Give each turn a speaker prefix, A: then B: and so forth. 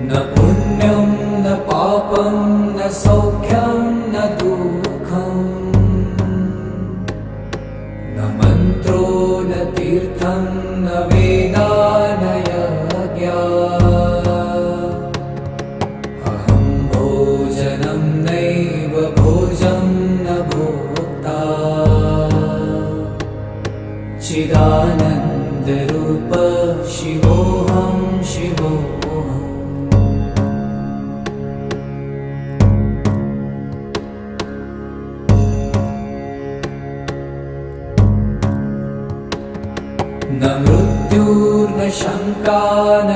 A: न पुण्यं न पापं न सौख्यं न दुःखं न मन्त्रो न तीर्थं न वेदा न यज्ञा अहं भोजनं नैव भोजं न भोक्ता चिदानन्दरूप शिवोऽहं शिवोऽहम्। न मृत्युर्न शङ्का न